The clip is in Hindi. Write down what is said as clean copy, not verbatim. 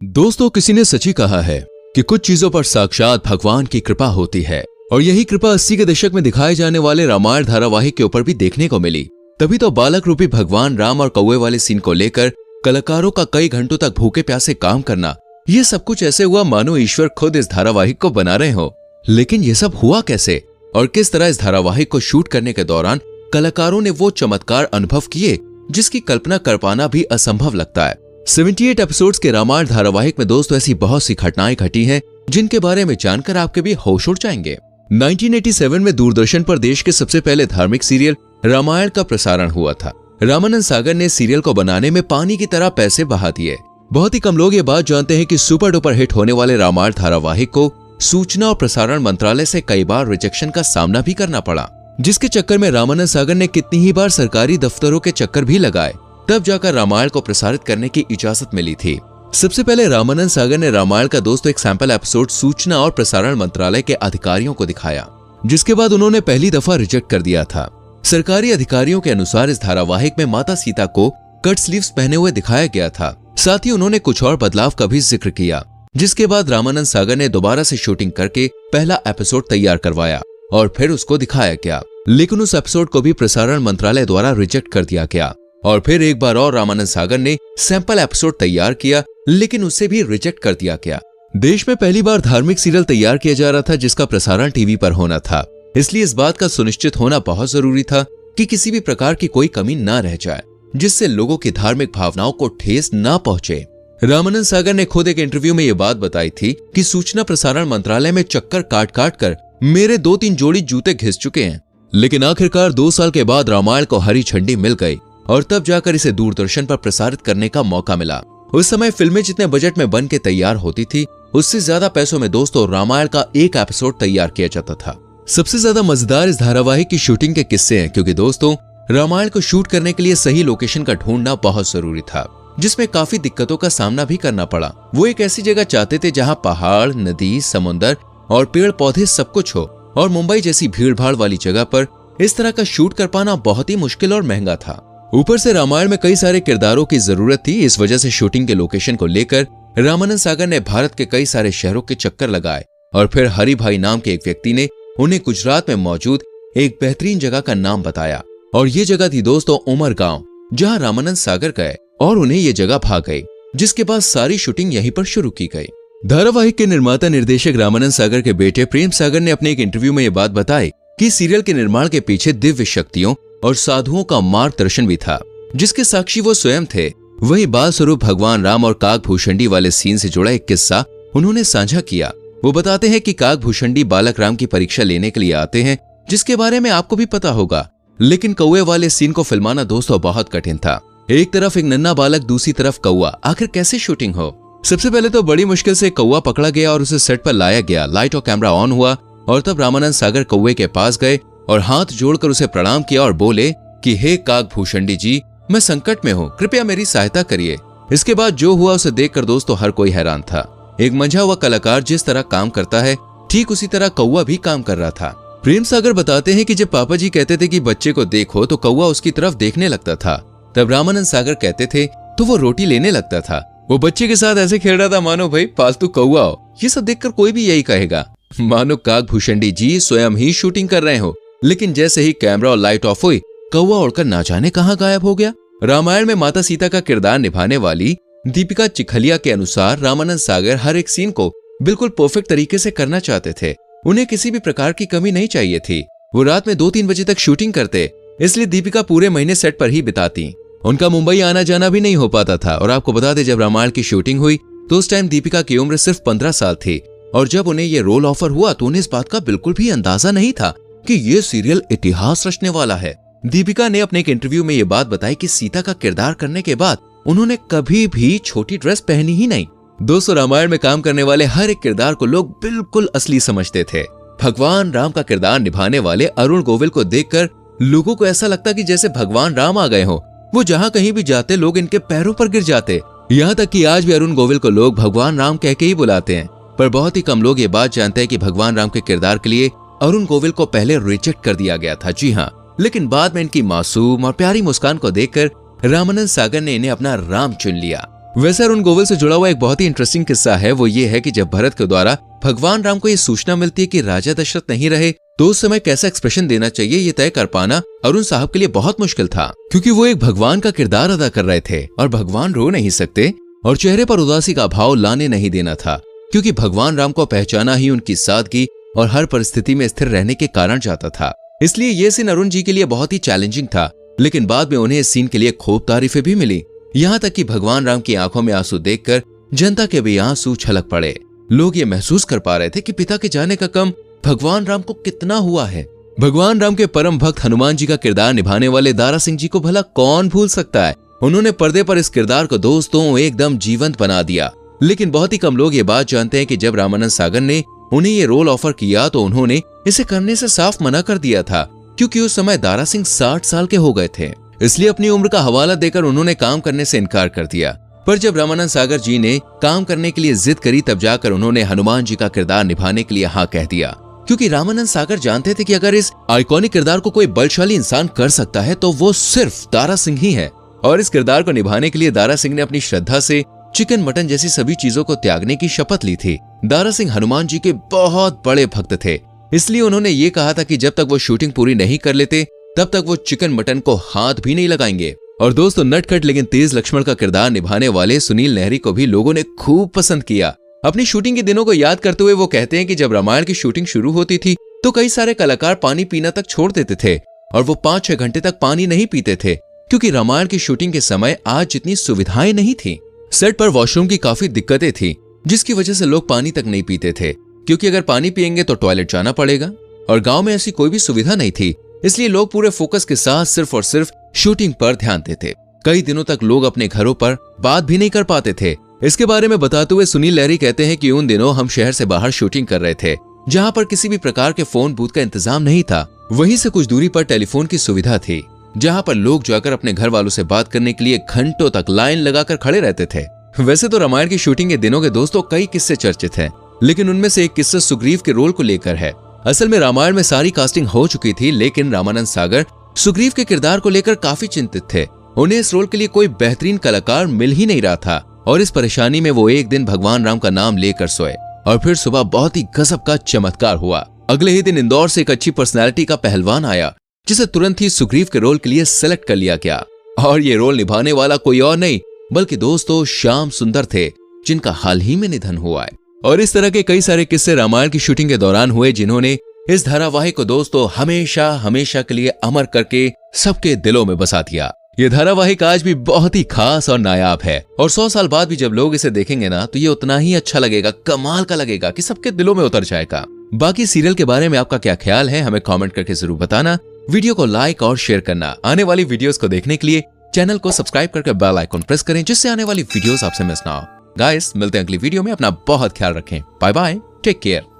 दोस्तों, किसी ने सच ही कहा है कि कुछ चीजों पर साक्षात भगवान की कृपा होती है और यही कृपा 80 के दशक में दिखाए जाने वाले रामायण धारावाहिक के ऊपर भी देखने को मिली। तभी तो बालक रूपी भगवान राम और कौवे वाले सीन को लेकर कलाकारों का कई घंटों तक भूखे प्यासे काम करना, ये सब कुछ ऐसे हुआ मानो ईश्वर खुद इस धारावाहिक को बना रहे हो। लेकिन ये सब हुआ कैसे और किस तरह इस धारावाहिक को शूट करने के दौरान कलाकारों ने वो चमत्कार अनुभव किए जिसकी कल्पना कर पाना भी असंभव लगता है। 78 एपिसोड्स के रामायण धारावाहिक में दोस्तों ऐसी बहुत सी घटनाएं घटी हैं जिनके बारे में जानकर आपके भी होश उड़ जाएंगे। 1987 में दूरदर्शन पर देश के सबसे पहले धार्मिक सीरियल रामायण का प्रसारण हुआ था। रामानंद सागर ने सीरियल को बनाने में पानी की तरह पैसे बहा दिए। बहुत ही कम लोग ये बात जानते हैं कि सुपर डुपर हिट होने वाले रामायण धारावाहिक को सूचना और प्रसारण मंत्रालय से कई बार रिजेक्शन का सामना भी करना पड़ा, जिसके चक्कर में रामानंद सागर ने कितनी ही बार सरकारी दफ्तरों के चक्कर भी लगाए, तब जाकर रामायण को प्रसारित करने की इजाजत मिली थी। सबसे पहले रामानंद सागर ने रामायण का दोस्तों एक सैंपल एपिसोड सूचना और प्रसारण मंत्रालय के अधिकारियों को दिखाया, जिसके बाद उन्होंने पहली दफा रिजेक्ट कर दिया था। सरकारी अधिकारियों के अनुसार इस धारावाहिक में माता सीता को कट स्लीव्स पहने हुए दिखाया गया था। साथ ही उन्होंने कुछ और बदलाव का भी जिक्र किया, जिसके बाद रामानंद सागर ने दोबारा से शूटिंग करके पहला एपिसोड तैयार करवाया और फिर उसको दिखाया गया। लेकिन उस एपिसोड को भी प्रसारण मंत्रालय द्वारा रिजेक्ट कर दिया गया और फिर एक बार और रामानंद सागर ने सैंपल एपिसोड तैयार किया, लेकिन उसे भी रिजेक्ट कर दिया गया। देश में पहली बार धार्मिक सीरियल तैयार किया जा रहा था जिसका प्रसारण टीवी पर होना था, इसलिए इस बात का सुनिश्चित होना बहुत जरूरी था कि किसी भी प्रकार की कोई कमी न रह जाए जिससे लोगों की धार्मिक भावनाओं को ठेस न पहुंचे। रामानंद सागर ने खुद एक इंटरव्यू में ये बात बताई थी कि सूचना प्रसारण मंत्रालय में चक्कर काट काट कर मेरे 2-3 जोड़ी जूते घिस चुके हैं, लेकिन आखिरकार 2 साल के बाद रामायण को हरी झंडी मिल गई और तब जाकर इसे दूरदर्शन पर प्रसारित करने का मौका मिला। उस समय फिल्में जितने बजट में बन के तैयार होती थी, उससे ज्यादा पैसों में दोस्तों रामायण का एक एपिसोड तैयार किया जाता था। सबसे ज्यादा मजेदार इस धारावाहिक की शूटिंग के किस्से हैं, क्योंकि दोस्तों रामायण को शूट करने के लिए सही लोकेशन का ढूंढना बहुत जरूरी था, जिसमें काफी दिक्कतों का सामना भी करना पड़ा। वो एक ऐसी जगह चाहते थे जहाँ पहाड़, नदी, समुद्र और पेड़ पौधे सब कुछ हो, और मुंबई जैसी भीड़ भाड़ वाली जगह पर इस तरह का शूट कर पाना बहुत ही मुश्किल और महंगा था। ऊपर से रामायण में कई सारे किरदारों की जरूरत थी। इस वजह से शूटिंग के लोकेशन को लेकर रामानंद सागर ने भारत के कई सारे शहरों के चक्कर लगाए और फिर हरि भाई नाम के एक व्यक्ति ने उन्हें गुजरात में मौजूद एक बेहतरीन जगह का नाम बताया, और ये जगह थी दोस्तों उमरगांव, जहां रामानंद सागर गए और उन्हें ये जगह भा गई, जिसके बाद सारी शूटिंग यहीं पर शुरू की गई। धारावाहिक के निर्माता निर्देशक रामानंद सागर के बेटे प्रेम सागर ने अपने एक इंटरव्यू में ये बात बताई कि सीरियल के निर्माण के पीछे दिव्य शक्तियों और साधुओं का मार्गदर्शन भी था, जिसके साक्षी वो स्वयं थे। वही बाल स्वरूप भगवान राम और काकभूषणी वाले सीन से जुड़ा एक किस्सा उन्होंने साझा किया। वो बताते हैं कि काकभूषणी बालक राम की परीक्षा लेने के लिए आते हैं, जिसके बारे में आपको भी पता होगा, लेकिन कौवे वाले सीन को फिल्माना दोस्तों बहुत कठिन था। एक तरफ एक नन्हा बालक, दूसरी तरफ कौवा, आखिर कैसे शूटिंग हो? सबसे पहले तो बड़ी मुश्किल से कौवा पकड़ा गया और उसे सेट पर लाया गया। लाइट और कैमरा ऑन हुआ और तब रामानंद सागर कौवे के पास गए और हाथ जोड़कर उसे प्रणाम किया और बोले कि हे काकभूषणी जी, मैं संकट में हूँ, कृपया मेरी सहायता करिए। इसके बाद जो हुआ उसे देखकर दोस्तों हर कोई हैरान था। एक मंझा हुआ कलाकार जिस तरह काम करता है, ठीक उसी तरह कौवा भी काम कर रहा था। प्रेम सागर बताते हैं कि जब पापा जी कहते थे कि बच्चे को देखो तो कौवा उसकी तरफ देखने लगता था, तब रामानंद सागर कहते थे तो वो रोटी लेने लगता था। वो बच्चे के साथ ऐसे खेल रहा था मानो भाई पालतू कौवा हो। ये सब देखकर कोई भी यही कहेगा, मानो काकभूषणी जी स्वयं ही शूटिंग कर रहे हो। लेकिन जैसे ही कैमरा और लाइट ऑफ हुई, कौवा उड़कर ना जाने कहां गायब हो गया। रामायण में माता सीता का किरदार निभाने वाली दीपिका चिखलिया के अनुसार रामानंद सागर हर एक सीन को बिल्कुल परफेक्ट तरीके से करना चाहते थे। उन्हें किसी भी प्रकार की कमी नहीं चाहिए थी। वो रात में 2-3 बजे तक शूटिंग करते, इसलिए दीपिका पूरे महीने सेट पर ही बिताती। उनका मुंबई आना जाना भी नहीं हो पाता था। और आपको बता दें, जब रामायण की शूटिंग हुई तो उस टाइम दीपिका की उम्र सिर्फ 15 साल थी, और जब उन्हें ये रोल ऑफर हुआ तो उन्हें इस बात का बिल्कुल भी अंदाजा नहीं था कि ये सीरियल इतिहास रचने वाला है। दीपिका ने अपने एक इंटरव्यू में ये बात बताई कि सीता का किरदार करने के बाद उन्होंने कभी भी छोटी ड्रेस पहनी ही नहीं। दोस्तों रामायण में काम करने वाले हर एक किरदार को लोग बिल्कुल असली समझते थे। भगवान राम का किरदार निभाने वाले अरुण गोविल को देखकर लोगों को ऐसा लगता कि जैसे भगवान राम आ गए हो। वो जहाँ कहीं भी जाते लोग इनके पैरों पर गिर जाते। यहाँ तक कि आज भी अरुण गोविल को लोग भगवान राम कह के ही बुलाते हैं। पर बहुत ही कम लोग ये बात जानते हैं कि भगवान राम के किरदार के लिए अरुण गोविल को पहले रिजेक्ट कर दिया गया था। जी हाँ, लेकिन बाद में इनकी मासूम और प्यारी मुस्कान को देखकर रामानंद सागर ने इन्हें अपना राम चुन लिया। वैसे अरुण गोविल से जुड़ा हुआ एक बहुत ही इंटरेस्टिंग किस्सा है, वो ये है कि जब भरत के द्वारा भगवान राम को ये सूचना मिलती है कि राजा दशरथ नहीं रहे, तो उस समय कैसा एक्सप्रेशन देना चाहिए ये तय कर पाना अरुण साहब के लिए बहुत मुश्किल था, क्योंकि वो एक भगवान का किरदार अदा कर रहे थे और भगवान रो नहीं सकते और चेहरे पर उदासी का भाव लाने नहीं देना था, क्योंकि भगवान राम को पहचाना ही उनकी सादगी और हर परिस्थिति में स्थिर रहने के कारण जाता था। इसलिए ये सीन अरुण जी के लिए बहुत ही चैलेंजिंग था, लेकिन बाद में उन्हें इस सीन के लिए खूब तारीफें भी मिली। यहाँ तक कि भगवान राम की आंखों में आंसू देखकर जनता के भी आंसू छलक पड़े। लोग ये महसूस कर पा रहे थे कि पिता के जाने का गम भगवान राम को कितना हुआ है। भगवान राम के परम भक्त हनुमान जी का किरदार निभाने वाले दारा सिंह जी को भला कौन भूल सकता है। उन्होंने पर्दे पर इस किरदार को दोस्तों एकदम जीवंत बना दिया। लेकिन बहुत ही कम लोग ये बात जानते हैं कि जब रामानंद सागर ने उन्हें ये रोल ऑफर किया तो उन्होंने इसे करने से साफ मना कर दिया था, क्योंकि उस समय दारा सिंह 60 साल के हो गए थे। इसलिए अपनी उम्र का हवाला देकर उन्होंने काम करने से इनकार कर दिया। पर जब रामानंद सागर जी ने काम करने के लिए जिद करी, तब जाकर उन्होंने हनुमान जी का किरदार निभाने के लिए हाँ कह दिया, क्योंकि रामानंद सागर जानते थे कि अगर इस आइकॉनिक किरदार को कोई बलशाली इंसान कर सकता है तो वो सिर्फ दारा सिंह ही है। और इस किरदार को निभाने के लिए दारा सिंह ने अपनी श्रद्धा से चिकन मटन जैसी सभी चीजों को त्यागने की शपथ ली थी। दारा सिंह हनुमान जी के बहुत बड़े भक्त थे, इसलिए उन्होंने ये कहा था कि जब तक वो शूटिंग पूरी नहीं कर लेते तब तक वो चिकन मटन को हाथ भी नहीं लगाएंगे। और दोस्तों, नटखट लेकिन तेज लक्ष्मण का किरदार निभाने वाले सुनील नेहरी को भी लोगों ने खूब पसंद किया। अपनी शूटिंग के दिनों को याद करते हुए वो कहते हैं कि जब रामायण की शूटिंग शुरू होती थी तो कई सारे कलाकार पानी पीना तक छोड़ देते थे और वो 5-6 घंटे तक पानी नहीं पीते थे, क्योंकि रामायण की शूटिंग के समय आज जितनी सुविधाएं नहीं थी। सेट पर वॉशरूम की काफी दिक्कतें थी, जिसकी वजह से लोग पानी तक नहीं पीते थे, क्योंकि अगर पानी पिएंगे तो टॉयलेट जाना पड़ेगा और गांव में ऐसी कोई भी सुविधा नहीं थी। इसलिए लोग पूरे फोकस के साथ सिर्फ और सिर्फ शूटिंग पर ध्यान देते। कई दिनों तक लोग अपने घरों पर बात भी नहीं कर पाते थे। इसके बारे में बताते हुए सुनील लहरी कहते हैं कि उन दिनों हम शहर से बाहर शूटिंग कर रहे थे, जहां पर किसी भी प्रकार के फोन बूथ का इंतजाम नहीं था। वहीं से कुछ दूरी पर टेलीफोन की सुविधा थी, जहां पर लोग जाकर अपने घर वालों से बात करने के लिए घंटों तक लाइन लगाकर खड़े रहते थे। वैसे तो रामायण की शूटिंग के दिनों के दोस्तों कई किस्से चर्चित हैं, लेकिन उनमें से एक किस्सा सुग्रीव के रोल को लेकर है। असल में रामायण में सारी कास्टिंग हो चुकी थी, लेकिन रामानंद सागर सुग्रीव के किरदार को लेकर काफी चिंतित थे। उन्हें इस रोल के लिए कोई बेहतरीन कलाकार मिल ही नहीं रहा था और इस परेशानी में वो एक दिन भगवान राम का नाम लेकर सोए और फिर सुबह बहुत ही गजब का चमत्कार हुआ। अगले ही दिन इंदौर से एक अच्छी पर्सनैलिटी का पहलवान आया, जिसे तुरंत ही सुग्रीव के रोल के लिए सेलेक्ट कर लिया गया। और ये रोल निभाने वाला कोई और नहीं बल्कि दोस्तों श्याम सुंदर थे, जिनका हाल ही में निधन हुआ है। और इस तरह के कई सारे किस्से रामायण की शूटिंग के दौरान हुए, जिन्होंने इस धारावाहिक को दोस्तों हमेशा हमेशा के लिए अमर करके सबके दिलों में बसा दिया। ये धारावाहिक आज भी बहुत ही खास और नायाब है और 100 साल बाद भी जब लोग इसे देखेंगे ना तो ये उतना ही अच्छा लगेगा, कमाल का लगेगा कि सबके दिलों में उतर जाएगा। बाकी सीरियल के बारे में आपका क्या ख्याल है, हमें कमेंट करके जरूर बताना। वीडियो को लाइक और शेयर करना। आने वाली वीडियोस को देखने के लिए चैनल को सब्सक्राइब करके बेल आइकन प्रेस करें, जिससे आने वाली वीडियोस आपसे मिस ना हो। गाइस, मिलते हैं अगली वीडियो में। अपना बहुत ख्याल रखें। Bye bye, take care.